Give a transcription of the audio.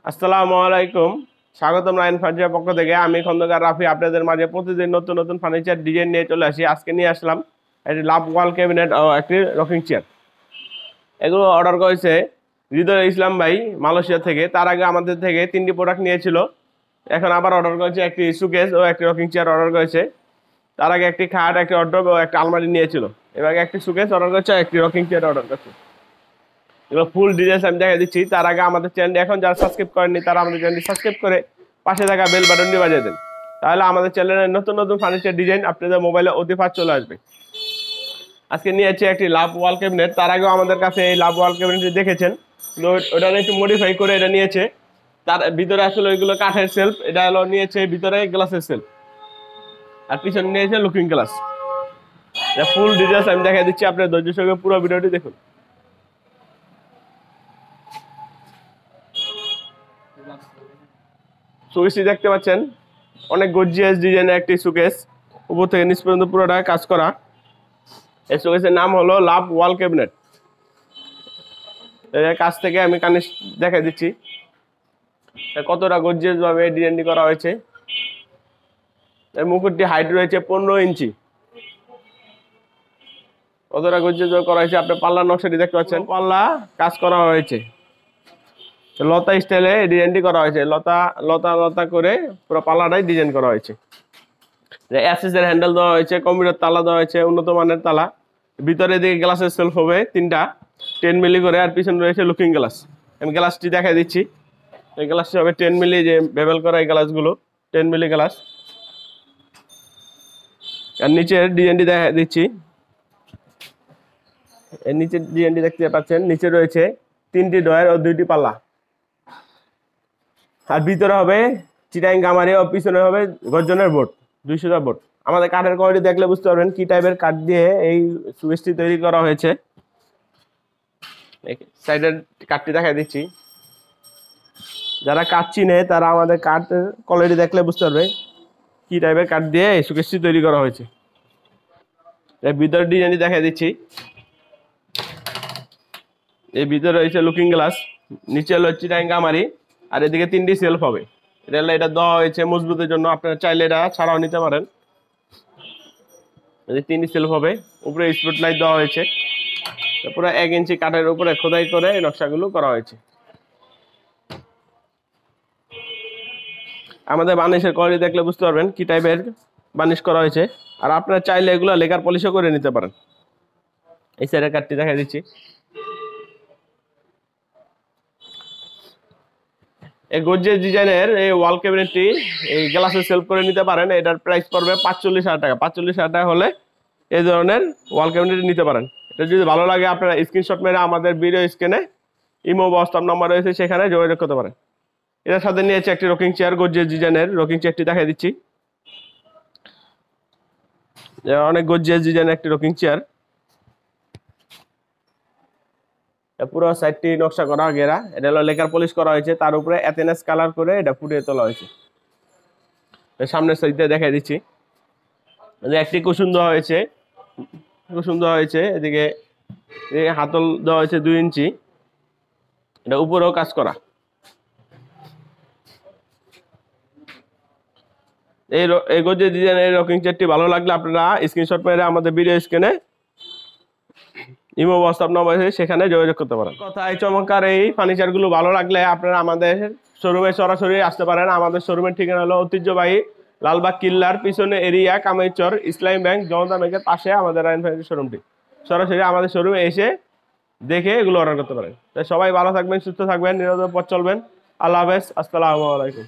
আসসালামু আলাইকুম। স্বাগতম রায়ন ফার্নিচারের পক্ষ থেকে। আমি খন্দকার রাফি আপনাদের মাঝে প্রতিদিন নতুন নতুন ফার্নিচার ডিজাইন নিয়ে চলে আসি। আজকে নিয়ে আসলাম একটি লাভ ওয়াল ক্যাবিনেট ও একটি রকিং চেয়ার। এগুলো অর্ডার করেছে হৃদয় ইসলাম ভাই মালয়েশিয়া থেকে। তার আগে আমাদের থেকে 3টি প্রোডাক্ট নিয়েছিল। এখন আবার অর্ডার করেছে একটি সুকেস ও একটি রকিং চেয়ার অর্ডার করেছে। তার আগে একটি খাট, একটি ওয়ারড্রোব ও একটা আলমারি নিয়েছিল। এবার একটি সুকেস অর্ডার করেছে, একটি রকিং চেয়ার অর্ডার করেছে। এগুলো ফুল ডিটেলস আমি দেখা দিচ্ছি। তার আগে আমাদের চ্যানেলটি এখন যারা সাবস্ক্রাইব করেননি তারা আমাদের চ্যানেলটি সাবস্ক্রাইব করে পাশে থাকা বেল বাটনটি বাজিয়ে দেন। তাহলে আমাদের চ্যানেলের নতুন নতুন ফার্নিচার ডিজাইন আপনাদের মোবাইলে অতি ফাস্ট চলে আসবে। আজকে নিয়েছি একটি লাভ ওয়াল ক্যাবিনেট। তার আগেও আমাদের কাছে এই লাভ ওয়াল ক্যাবিনেটটি দেখেছেন, কিন্তু ওটা একটু মডিফাই করে এটা নিয়েছে। তার ভিতরে আসলে ওইগুলো কাঠের সেলফ, এটা হলো নিয়েছে ভিতরে গ্লাসের সেলফ, আর পিছনে নিয়েছে লুকিং গ্লাস। এটা ফুল ডিটেলস আমি দেখা দিচ্ছি, আপনার ধৈর্য সঙ্গে পুরো ভিডিওটি দেখুন। সুকেসটি দেখতে পাচ্ছেন, অনেক গর্জিয়াস ডিজাইনের একটি সুকেস, উপর থেকে নিচ পর্যন্ত পুরোটা কাজ করা। এই সুকেসের নাম হলো লাভ ওয়াল ক্যাবিনেট। এর কাছ থেকে আমি কানে দেখা দিচ্ছি কতটা গর্জিয়াস ভাবে ডিজাইনটি করা হয়েছে। এর মুকুটটি হাইট রয়েছে 15 ইঞ্চি। কতটা গর্জিয়াস ভাবে করা হয়েছে, আপনি পাল্লার নকশাটি দেখতে পাচ্ছেন, পাল্লা কাজ করা হয়েছে। লতা স্টাইলে ডিজাইনটি করা হয়েছে, লতা লতা লতা করে পুরো পাল্লাটাই ডিজাইন করা হয়েছে। অ্যাসেসের হ্যান্ডেল দেওয়া হয়েছে, কম্পিউটার তালা দেওয়া হয়েছে, উন্নত মানের তালা। ভিতরে দিকে গ্লাসের সেলফ হবে 3টা, 10 মিলি করে, আর পিছনে রয়েছে লুকিং গ্লাস। আমি গ্লাসটি দেখাই দিচ্ছি। এই গ্লাসটি হবে 10 মিলি, যে বেবেল করা এই গ্লাসগুলো 10 মিলি গ্লাস। আর নিচের ডিজাইনটি দেখা দিচ্ছি। এর নিচের ডিজাইনটি দেখতে পাচ্ছেন, নিচে রয়েছে 3টি ডয়ার ও 2টি পাল্লা। আর ভিতরে হবে চিটাং গামারি ও পিছনে হবে গর্জনের বোর্ড, 200টা বোর্ড। আমাদের কাঠের কোয়ালিটি দেখলে বুঝতে পারবেন কি টাইপের কাঠ দিয়ে এই সুকেসটি তৈরি করা হয়েছে। সাইডের কাঠটি দেখাই দিচ্ছি। যারা কাঠ চিনে তারা আমাদের কাঠের কোয়ালিটি দেখলে বুঝতে পারবে কি টাইপের কাঠ দিয়ে এই সুকেসটি তৈরি করা হয়েছে। এর ভিতরের ডিজাইনটি দেখাই দিচ্ছি। এই ভিতরে রয়েছে লুকিং গ্লাস, নিচে হলো চিটাং গামারি, আর এদিকে 3টি সেলফ হবে। এটা দেওয়া হয়েছে মজবুতের জন্য, আপনারা চাইলে এটা ছাড়াও নিতে পারেন। 3টি সেলফ হবে, উপরে স্পট লাইট দেওয়া হয়েছে। পুরো 1 ইঞ্চি কাঠের উপরে খোদাই করে এই নকশাগুলো করা হয়েছে। আমাদের বার্নিশের কোয়ালিটি দেখলে বুঝতে পারবেন কি টাইপের বার্নিশ করা হয়েছে। আর আপনারা চাইলে এগুলো লেকার পলিশও করে নিতে পারেন। এই সাইডের কাঠটি দেখাই দিচ্ছি। এই গর্জিয়াস ডিজাইনের এই ওয়াল ক্যাবিনেটটি এই গ্লাসে সেল করে নিতে পারেন। এটার প্রাইস পড়বে 45,000 টাকা। 45,000 টাকা হলে এই ধরনের ওয়াল ক্যাবিনেট নিতে পারেন। এটা যদি ভালো লাগে আপনারা স্ক্রিনশট মেরে আমাদের ভিডিও স্ক্রিনে ইমো বা হোয়াটসঅ্যাপ নাম্বার রয়েছে, সেখানে যোগাযোগ করতে পারেন। এটার সাথে নিয়েছে একটি রকিং চেয়ার, গর্জিয়াস ডিজাইনের রকিং চেয়ারটি দেখাই দিচ্ছি। অনেক গর্জিয়াস ডিজাইনের একটি রকিং চেয়ার। পুরো সাইডটি নকশা করা ঘেরা, এটা হলো লেকার পলিশ করা হয়েছে, তার উপরে অ্যাথেনাস কালার করে এটা ফুটিয়ে তোলা হয়েছে। সামনের সাইডটা দেখাই দিচ্ছি। একটি কুশন দেওয়া হয়েছে, কুশন দেওয়া হয়েছে। এদিকে হাতল দেওয়া হয়েছে 2 ইঞ্চি। এটা উপরেও কাজ করা। এই গর্জিয়াস ডিজাইনের রকিং চেয়ারটি ভালো লাগলে আপনারা স্ক্রিনশট মেরে আমাদের ভিডিও স্ক্রিনে ইমো হোয়াটসঅ্যাপ নাম্বার আছে, সেখানে যোগাযোগ করতে পারেন। কথা, এই চমৎকার এই ফার্নিচারগুলো ভালো লাগলে আপনারা আমাদের শোরুমে সরাসরি আসতে পারেন। আমাদের শোরুমের ঠিকানা হলো ঐতিহ্যবাহী লালবাগ কিল্লার পিছনে এরিয়া, কামাইচর, ইসলামী ব্যাংক, জনতা ব্যাংকের পাশে আমাদের রায়ন ফার্নিচার শোরুমটি। সরাসরি আমাদের শোরুমে এসে দেখে এগুলো অর্ডার করতে পারেন। তাই সবাই ভালো থাকবেন, সুস্থ থাকবেন, নিরাপদ পথ চলবেন। আল্লাহ হাফেজ, আসসালামু আলাইকুম।